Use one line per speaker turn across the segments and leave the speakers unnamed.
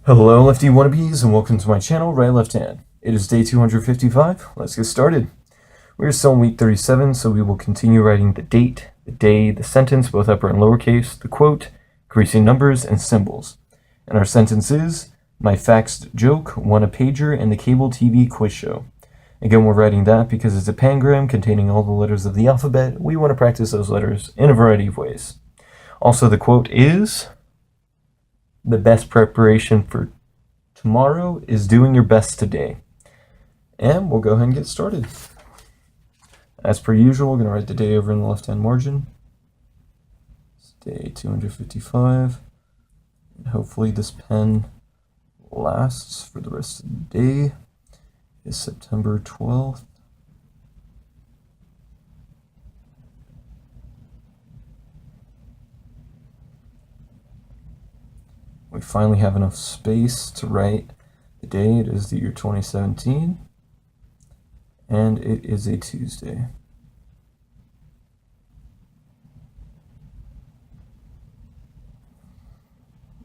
Hello Lefty Wannabes and welcome to my channel, Right Left Hand. It is day 255. Let's get started. We are still in week 37, so we will continue writing the date, the day, the sentence, both upper and lowercase, the quote, increasing numbers, and symbols. And our sentence is, my faxed joke won a pager in the cable TV quiz show. Again, we're writing that because it's a pangram containing all the letters of the alphabet. We want to practice those letters in a variety of ways. Also, the quote is, the best preparation for tomorrow is doing your best today. And we'll go ahead and get started. As per usual, we're going to write the day over in the left-hand margin. It's day 255. And hopefully this pen lasts for the rest of the day. It's September 12th. We finally have enough space to write the day. It is the year 2017, and it is a Tuesday.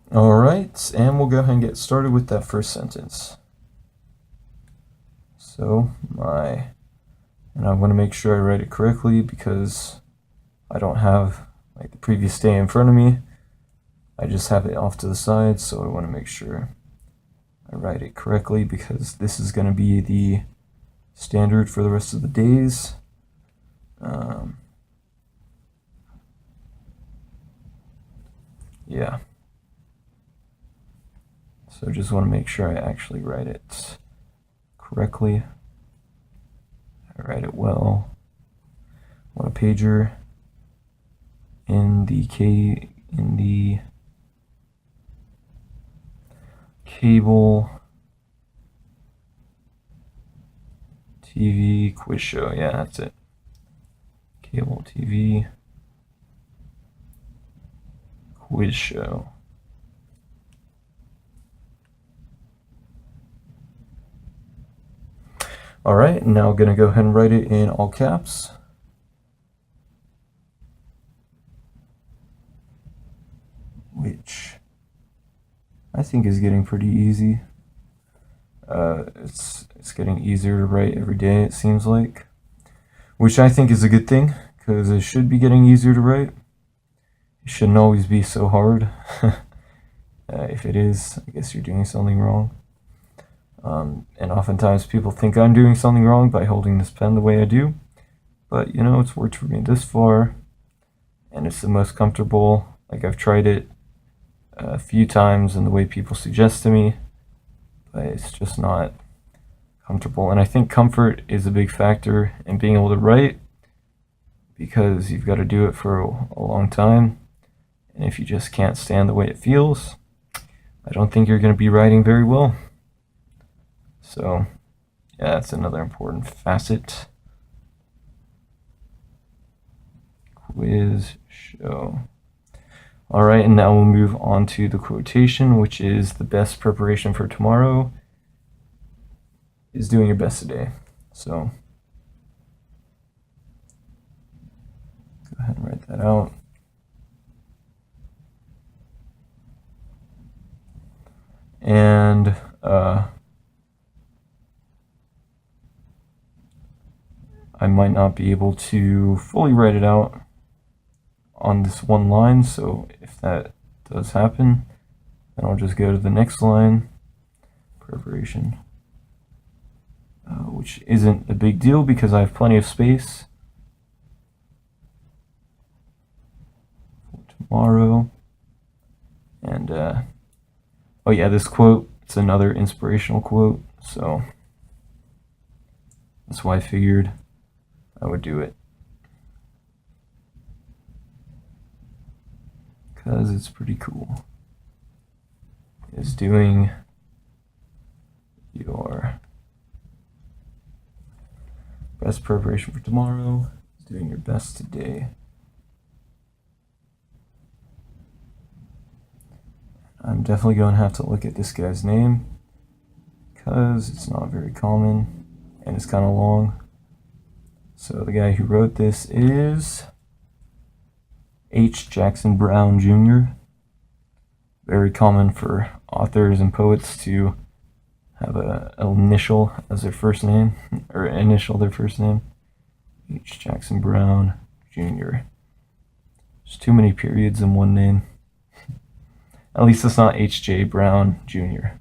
All right, and we'll go ahead and get started with that first sentence. So and I want to make sure I write it correctly because I don't have like the previous day in front of me. I just have it off to the side, so I want to make sure I write it correctly because this is going to be the standard for the rest of the days. Yeah. So just want to make sure I actually write it correctly. I write it well. Want a pager in the cable TV quiz show. Yeah, that's it. Cable TV quiz show. All right, now I'm going to go ahead and write it in all caps. Which I think is getting pretty easy. It's getting easier to write every day, it seems like, which I think is a good thing because it should be getting easier to write. It shouldn't always be so hard. If it is, I guess you're doing something wrong. And oftentimes people think I'm doing something wrong by holding this pen the way I do, but you know, it's worked for me this far, and it's the most comfortable. Like, I've tried it a few times in the way people suggest to me, but it's just not comfortable. And I think comfort is a big factor in being able to write because you've got to do it for a long time, and if you just can't stand the way it feels, I don't think you're going to be writing very well. So yeah, that's another important facet. Quiz show. All right, and now we'll move on to the quotation, which is the best preparation for tomorrow is doing your best today. So go ahead and write that out. And I might not be able to fully write it out on this one line, so if that does happen, then I'll just go to the next line, preparation, which isn't a big deal because I have plenty of space for tomorrow. And oh yeah, this quote, it's another inspirational quote, so that's why I figured I would do it, because it's pretty cool. Is doing your best preparation for tomorrow, is doing your best today. I'm definitely going to have to look at this guy's name because it's not very common and it's kind of long. So the guy who wrote this is H. Jackson Brown Jr. Very common for authors and poets to have an initial as their first name, or initial their first name. H. Jackson Brown Jr. There's too many periods in one name. At least it's not H.J. Brown Jr.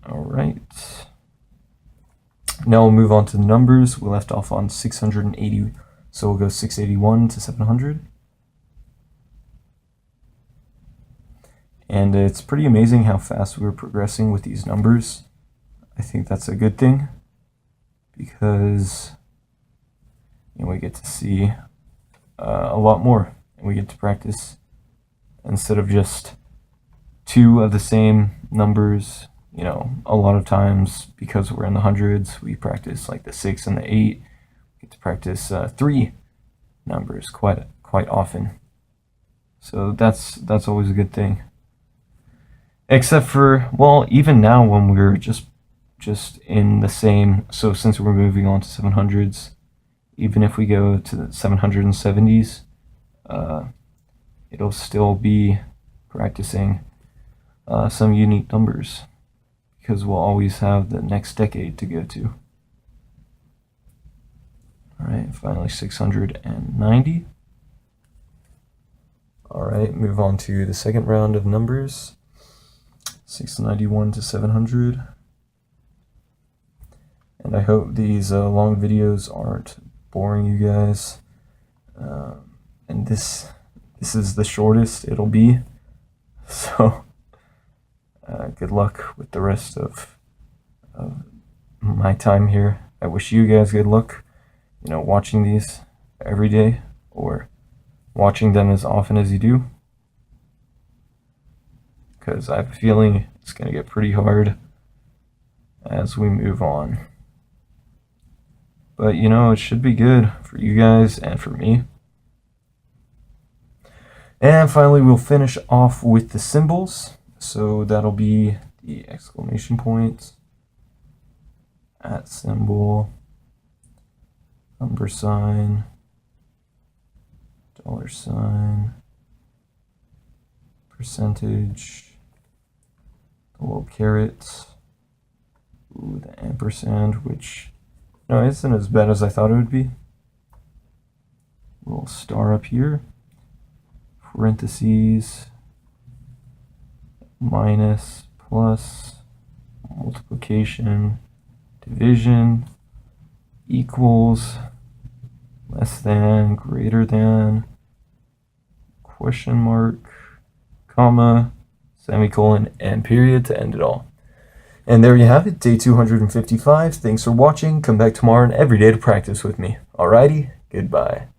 Alright. Now we'll move on to the numbers. We left off on 680, so we'll go 681 to 700. And it's pretty amazing how fast we're progressing with these numbers. I think that's a good thing, because we get to see a lot more, and we get to practice instead of just two of the same numbers. A lot of times, because we're in the hundreds, we practice like the 6 and the 8. We get to practice 3 numbers quite often. So that's always a good thing. Except for, well, even now when we're just in the same, so since we're moving on to 700s, even if we go to the 770s, it'll still be practicing some unique numbers, because we'll always have the next decade to go to. Alright, finally 690. Alright, move on to the second round of numbers. 691 to 700. And I hope these long videos aren't boring you guys. And this is the shortest it'll be. So good luck with the rest of my time here. I wish you guys good luck, watching these every day, or watching them as often as you do, because I have a feeling it's going to get pretty hard as we move on. But it should be good for you guys and for me. And finally, we'll finish off with the symbols. So that'll be the exclamation point, at symbol, $, $, percentage, the little caret, the ampersand, which isn't as bad as I thought it would be. Little star up here, parentheses, minus, plus, multiplication, division, equals, less than, greater than, question mark, comma, semicolon, and period to end it all. And there you have it, day 255. Thanks for watching. Come back tomorrow and every day to practice with me. Alrighty, goodbye.